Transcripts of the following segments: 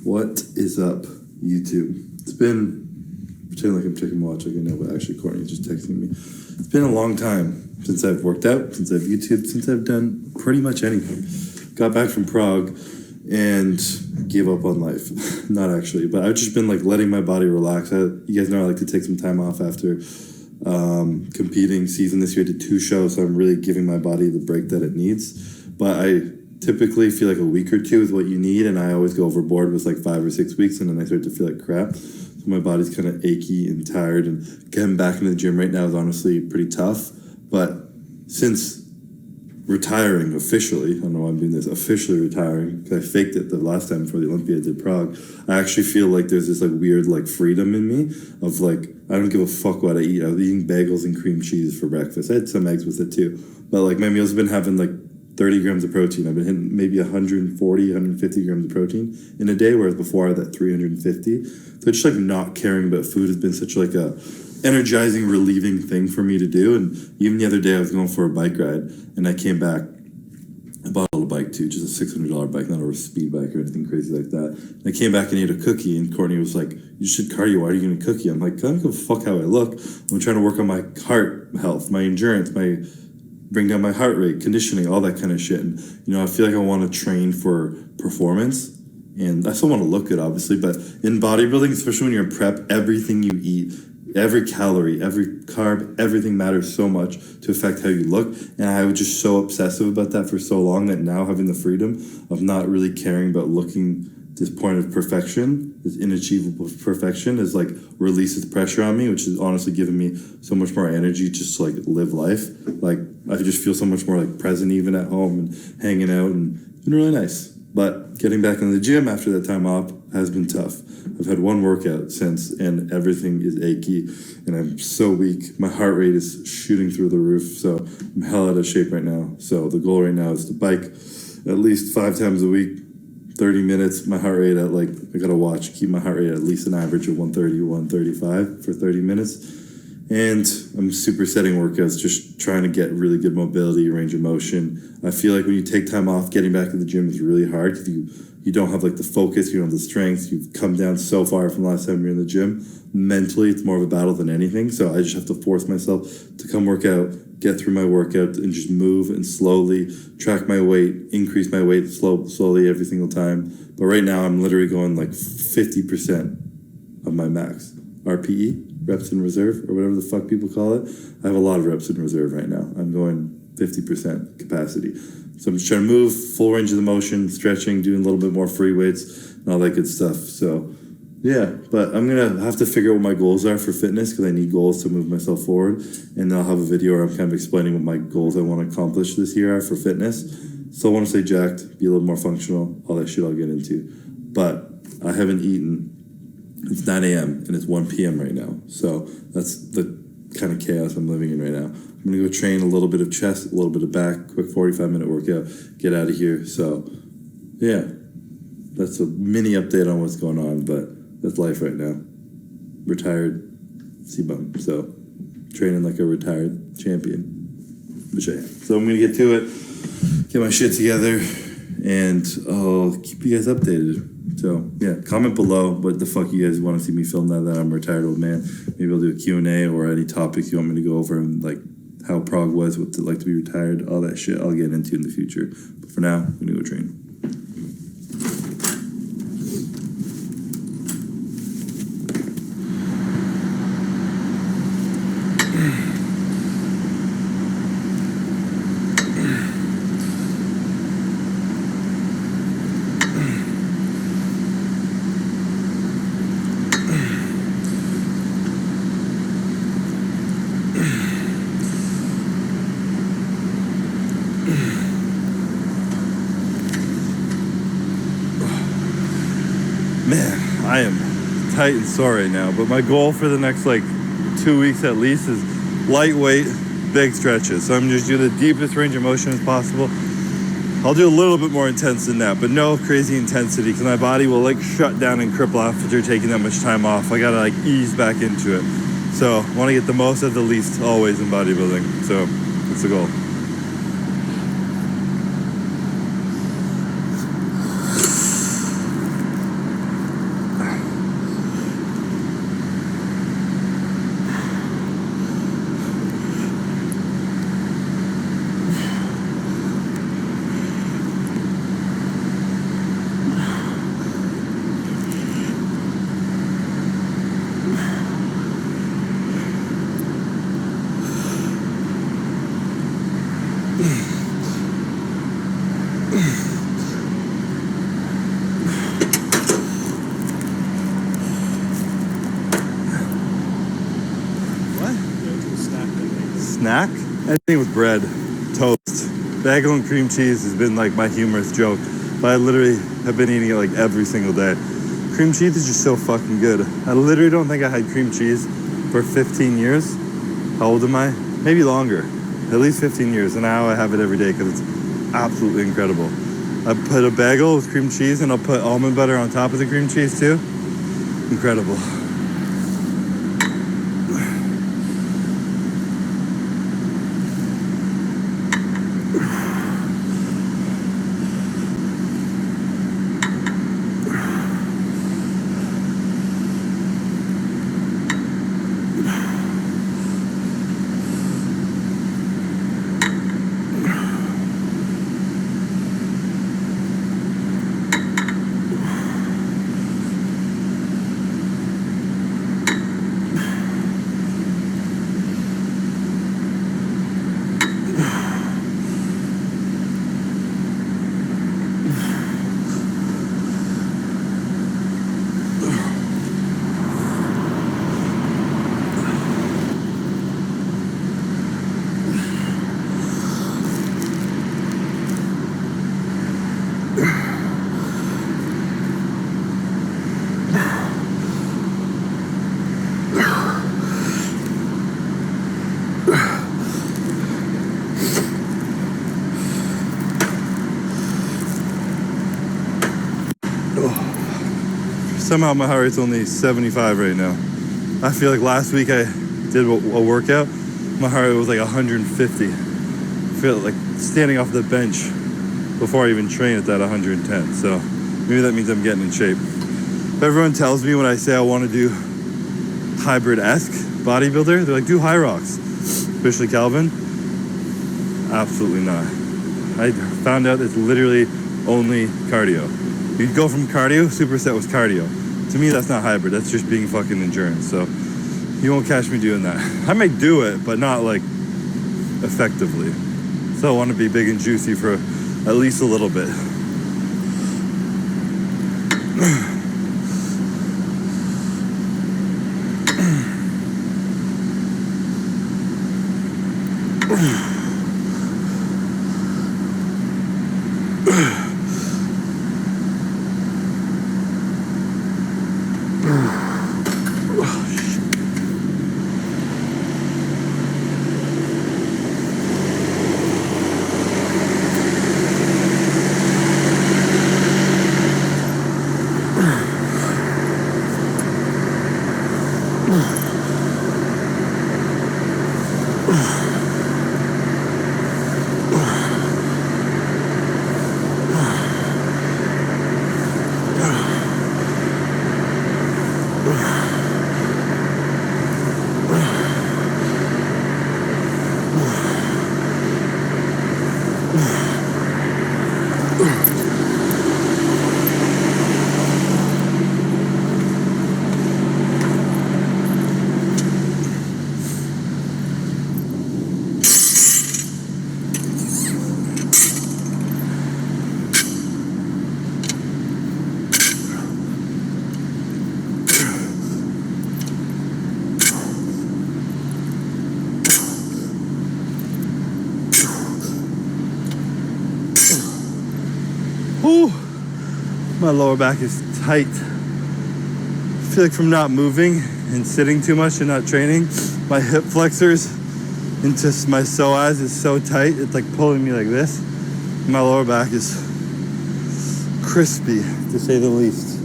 What is up, YouTube? It's been, pretending like I'm checking my watch like I know, but actually Courtney's just texting me. It's been a long time since I've worked out, since I've YouTubed, since I've done pretty much anything. Got back from Prague and gave up on life. Not actually, but I've just been like letting my body relax. You guys know I like to take some time off after competing season this year. I did 2 shows, so I'm really giving my body the break that it needs. But I typically feel like a week or 2 is what you need, and I always go overboard with like 5 or 6 weeks, and then I start to feel like crap. So my body's kind of achy and tired, and getting back into the gym right now is honestly pretty tough. But since retiring officially, I don't know why I'm doing this, officially retiring, because I faked it the last time before the Olympiad did Prague, I actually feel like there's this like weird like freedom in me of like, I don't give a fuck what I eat. I was eating bagels and cream cheese for breakfast. I had some eggs with it too, but like my meals have been having like 30 grams of protein. I've been hitting maybe 140, 150 grams of protein in a day, whereas before I had that 350. So just like not caring about food has been such like a energizing, relieving thing for me to do. And even the other day I was going for a bike ride and I came back. I bought a little bike too, just a $600 bike, not a speed bike or anything crazy like that. And I came back and ate a cookie, and Courtney was like, "You should cardio, why are you eating a cookie?" I'm like, I don't give a fuck how I look. I'm trying to work on my heart health, my endurance, bring down my heart rate, conditioning, all that kind of shit. And, you know, I feel like I want to train for performance. And I still want to look good, obviously, but in bodybuilding, especially when you're in prep, everything you eat, every calorie, every carb, everything matters so much to affect how you look. And I was just so obsessive about that for so long that now having the freedom of not really caring about looking this point of perfection, this inachievable perfection, is like releases pressure on me, which is honestly giving me so much more energy just to like live life. Like I just feel so much more like present even at home and hanging out, and it's been really nice. But getting back in the gym after that time off has been tough. I've had 1 workout since, and everything is achy, and I'm so weak. My heart rate is shooting through the roof, so I'm hell out of shape right now. So the goal right now is to bike at least 5 times a week, 30 minutes. My heart rate at like, I gotta watch, keep my heart rate at least an average of 130, 135 for 30 minutes. And I'm supersetting workouts, just trying to get really good mobility, range of motion. I feel like when you take time off, getting back to the gym is really hard because you don't have like the focus, you don't have the strength. You've come down so far from the last time you're in the gym. Mentally, it's more of a battle than anything. So I just have to force myself to come work out, get through my workout, and just move and slowly track my weight, increase my weight slowly every single time. But right now, I'm literally going like 50% of my max. RPE, reps in reserve, or whatever the fuck people call it. I have a lot of reps in reserve right now. I'm going 50% capacity. So I'm just trying to move, full range of the motion, stretching, doing a little bit more free weights, and all that good stuff. So yeah, but I'm going to have to figure out what my goals are for fitness, because I need goals to move myself forward. And I'll have a video where I'm kind of explaining what my goals I want to accomplish this year are for fitness. Still want to stay jacked, be a little more functional, all that shit I'll get into. But I haven't eaten. It's 9 a.m. and it's 1 p.m. right now. So that's the kind of chaos I'm living in right now. I'm going to go train a little bit of chest, a little bit of back, quick 45-minute workout, get out of here. So, yeah, that's a mini update on what's going on, but that's life right now. Retired Cbum. So, training like a retired champion, which I am. So I'm going to get to it, get my shit together, and I'll keep you guys updated. So, yeah, comment below what the fuck you guys want to see me film now that I'm a retired old man. Maybe I'll do a Q&A or any topics you want me to go over, and, like, how Prague was, what it's like to be retired, all that shit I'll get into in the future. But for now, I'm going to go train. Man, I am tight and sore right now, but my goal for the next like 2 weeks at least is lightweight, big stretches. So I'm just doing the deepest range of motion as possible. I'll do a little bit more intense than that, but no crazy intensity, because my body will like shut down and cripple after taking that much time off. I gotta like ease back into it. So I want to get the most of the least always in bodybuilding. So that's the goal. Snack? Anything with bread, toast. Bagel and cream cheese has been like my humorous joke, but I literally have been eating it like every single day. Cream cheese is just so fucking good. I literally don't think I had cream cheese for 15 years. How old am I? Maybe longer. At least 15 years, and now I have it every day because it's absolutely incredible. I put a bagel with cream cheese and I'll put almond butter on top of the cream cheese too. Incredible. Somehow my heart rate's only 75 right now. I feel like last week I did a workout, my heart rate was like 150. I feel like standing off the bench before I even train at that 110. So maybe that means I'm getting in shape. But everyone tells me when I say I want to do hybrid-esque bodybuilder, they're like, do high rocks, especially Calvin. Absolutely not. I found out it's literally only cardio. You go from cardio, superset was cardio. To me, that's not hybrid. That's just being fucking endurance. So you won't catch me doing that. I may do it, but not like effectively. So I want to be big and juicy for at least a little bit. Ooh, my lower back is tight. I feel like from not moving and sitting too much and not training, my hip flexors into my psoas is so tight, it's like pulling me like this. My lower back is crispy, to say the least.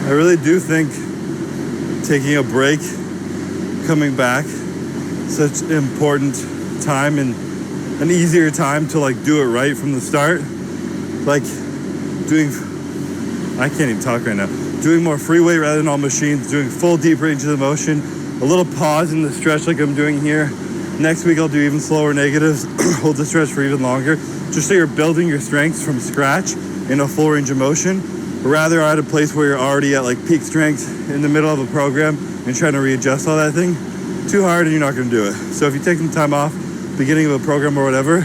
I really do think taking a break, coming back, such an important time in an easier time to like do it right from the start. Like doing, I can't even talk right now. Doing more free weight rather than all machines, doing full deep range of motion, a little pause in the stretch like I'm doing here. Next week I'll do even slower negatives, hold the stretch for even longer, just so you're building your strengths from scratch in a full range of motion, rather at a place where you're already at like peak strength in the middle of a program and trying to readjust all that thing. Too hard and you're not gonna do it. So if you take some time off, beginning of a program or whatever,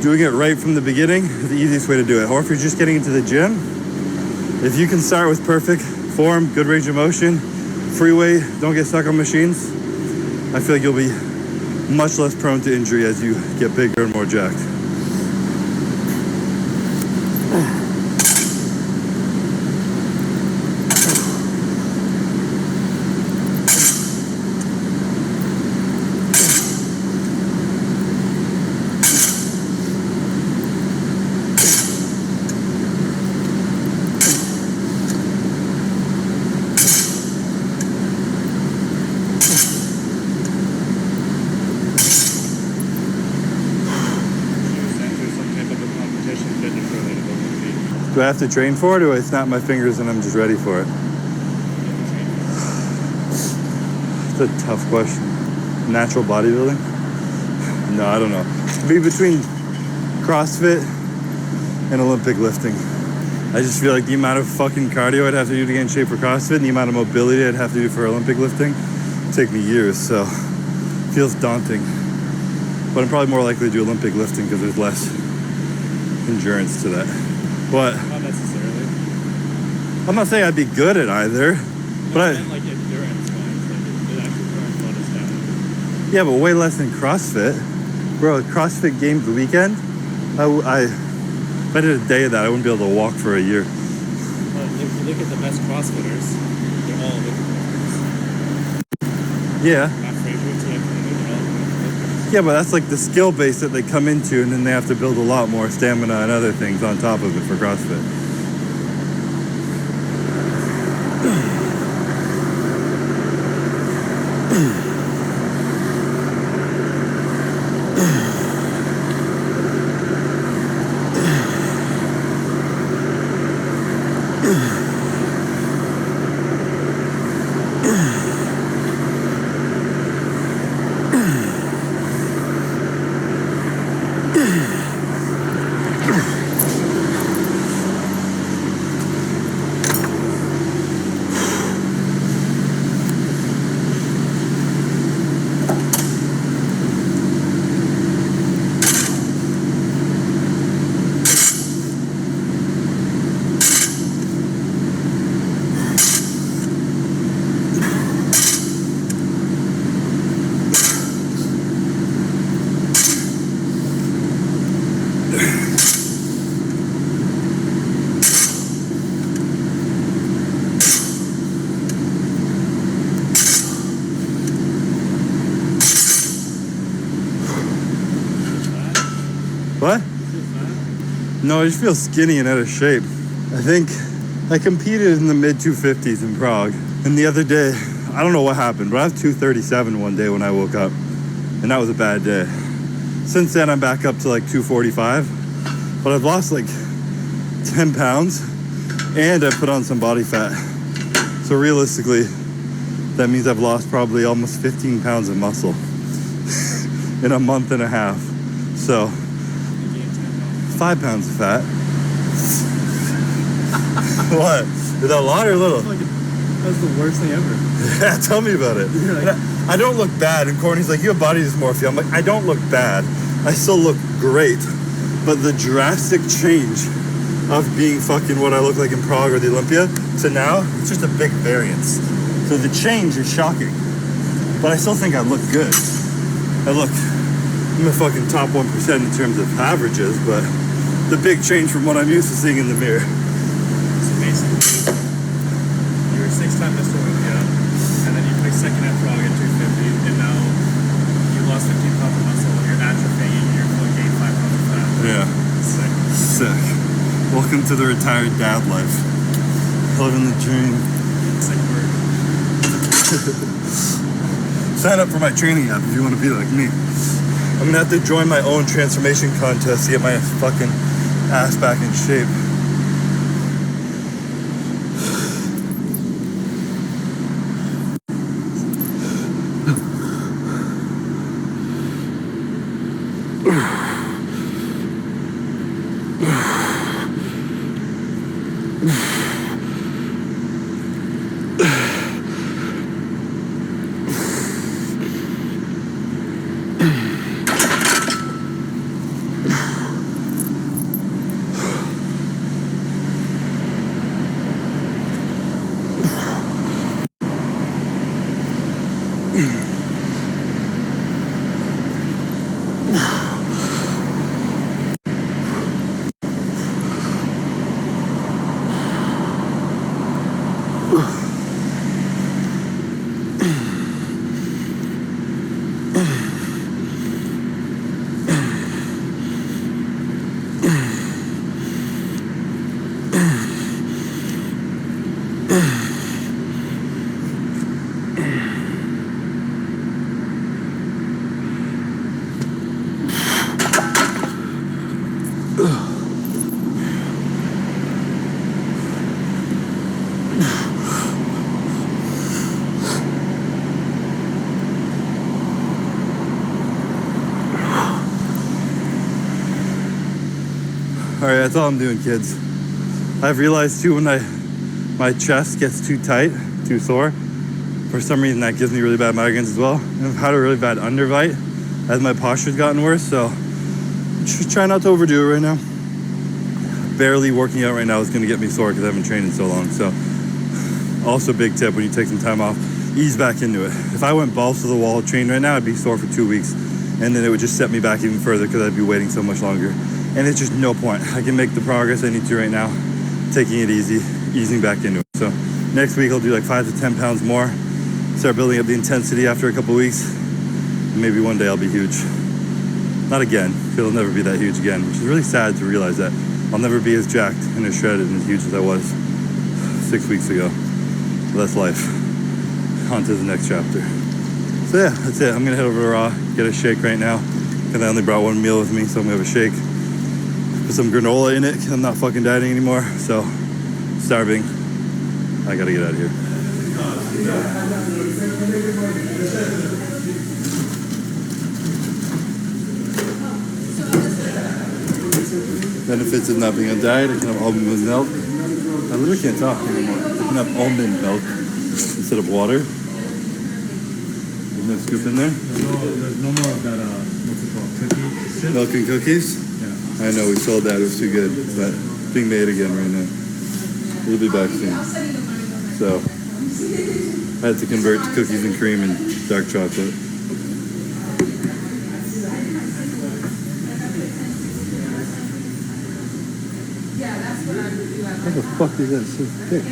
doing it right from the beginning is the easiest way to do it. Or if you're just getting into the gym, if you can start with perfect form, good range of motion, free weight, don't get stuck on machines, I feel like you'll be much less prone to injury as you get bigger and more jacked. Do I have to train for it, or do I snap my fingers and I'm just ready for it? It's a tough question. Natural bodybuilding? No, I don't know. It'd be between CrossFit and Olympic lifting. I just feel like the amount of fucking cardio I'd have to do to get in shape for CrossFit and the amount of mobility I'd have to do for Olympic lifting would take me years, so it feels daunting. But I'm probably more likely to do Olympic lifting because there's less endurance to that. What? Not necessarily. I'm not saying I'd be good at either, but I meant like endurance wise, like it actually burns a lot of stamina. Yeah, but way less than CrossFit. Bro, CrossFit Games weekend, if I did a day of that, I wouldn't be able to walk for a year. But if you look at the best CrossFitters, they're all Olympic lifters. Yeah. Matt Fraser, they're all Olympic lifters. Yeah, but that's like the skill base that they come into, and then they have to build a lot more stamina and other things on top of it for CrossFit. What? No, I just feel skinny and out of shape. I think I competed in the mid 250s in Prague. And the other day, I don't know what happened, but I was 237 one day when I woke up. And that was a bad day. Since then, I'm back up to like 245. But I've lost like 10 pounds and I put on some body fat. So realistically, that means I've lost probably almost 15 pounds of muscle in a month and a half. So 5 pounds of fat. What? Is that a lot or a little? That's the worst thing ever. Yeah, tell me about it. Like, I don't look bad. And Courtney's like, you have body dysmorphia. I'm like, I don't look bad. I still look great. But the drastic change of being fucking what I look like in Prague or the Olympia to now, it's just a big variance. So the change is shocking. But I still think I look good. I'm a fucking top 1% in terms of averages, but the big change from what I'm used to seeing in the mirror. so basically, you were 6-time Mr. Olympia, and then you placed second at Prague at 250, and now you lost 15 pounds of muscle, you're atrophying, and you're going to gain 5 pounds of fat. Yeah. Sick. Welcome to the retired dad life. Living the dream. Sick word. Sign up for my training app if you want to be like me. I'm gonna have to join my own transformation contest to get my fucking ass back in shape. All right, that's all I'm doing, kids. I've realized too when my chest gets too tight, too sore, for some reason that gives me really bad migraines as well. And I've had a really bad underbite as my posture's gotten worse, so just try not to overdo it right now. Barely working out right now is gonna get me sore because I haven't trained in so long. So also big tip, when you take some time off, ease back into it. If I went balls to the wall trained right now, I'd be sore for 2 weeks, and then it would just set me back even further because I'd be waiting so much longer. And it's just no point. I can make the progress I need to right now, taking it easy, easing back into it. So next week I'll do like 5 to 10 pounds more, start building up the intensity after a couple weeks. And maybe one day I'll be huge. Not again, because I'll never be that huge again, which is really sad to realize that. I'll never be as jacked and as shredded and as huge as I was 6 weeks ago. But that's life. On to the next chapter. So yeah, that's it. I'm gonna head over to Raw, get a shake right now. And I only brought one meal with me, so I'm gonna have a shake. Put some granola in it, because I'm not fucking dieting anymore. So, starving. I gotta get out of here. Benefits of not being on diet, I can have almond milk. I literally can't talk anymore. I can have almond milk instead of water. Isn't that scoop in there? There's no more of that, what's it called, cookie shit? Milk and cookies? Yeah. I know, we sold that, it was too good, but it's being made again right now. We'll be back soon. So, I had to convert to cookies and cream and dark chocolate. What the fuck is that? It's so thick.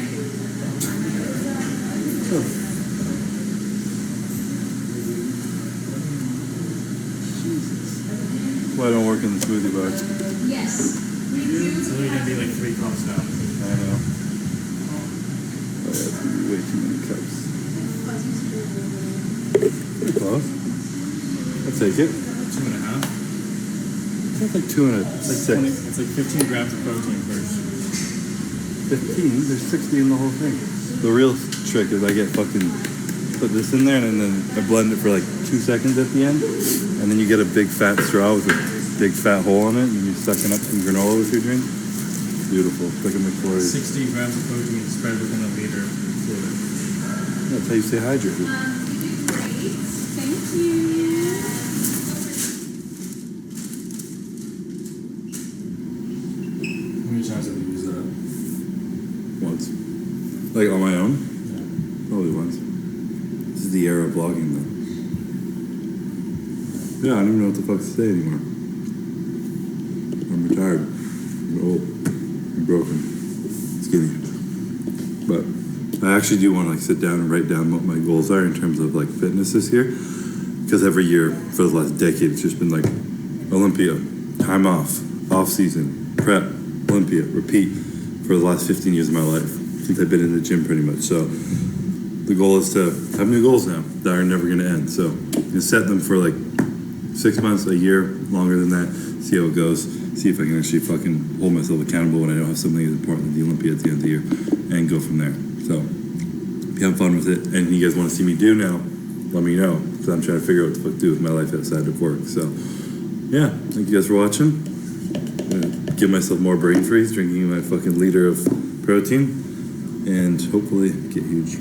Jesus. Why don't work in the smoothie bar? Yes. It's only gonna be like 3 cups now. I know. Oh yeah, it's gonna be way too many cups. Pretty close. I'll take it. 2.5. It's like 2 and a It's like 6. 20, it's like 15 grams of protein first. 15? There's 60 in the whole thing. The real trick is I get fucking, put this in there and then I blend it for like 2 seconds at the end. And then you get a big fat straw with a big fat hole in it and you're sucking up some granola with your drink. Beautiful. It's like a McFlurry. 60 grams of protein spread within a liter of fluid. That's how you stay hydrated. You did great. Thank you. How many times have you used that? Once. Like on my own? Yeah. Probably once. This is the era of vlogging though. Yeah, I don't even know what the fuck to say anymore. I'm retired. I'm old. I'm broken. Skinny. But I actually do want to like sit down and write down what my goals are in terms of like fitness this year. Because every year for the last decade it's just been like Olympia, time off, off season, prep, Olympia, repeat for the last 15 years of my life. Since I've been in the gym pretty much. So the goal is to have new goals now that are never gonna end. So you set them for like 6 months, a year, longer than that. See how it goes. See if I can actually fucking hold myself accountable when I don't have something as important as the Olympia at the end of the year, and go from there. So, if you have fun with it, and you guys want to see me do now, let me know, because I'm trying to figure out what the fuck to do with my life outside of work. So, yeah, thank you guys for watching. I'm gonna give myself more brain freeze, drinking my fucking liter of protein, and hopefully get huge.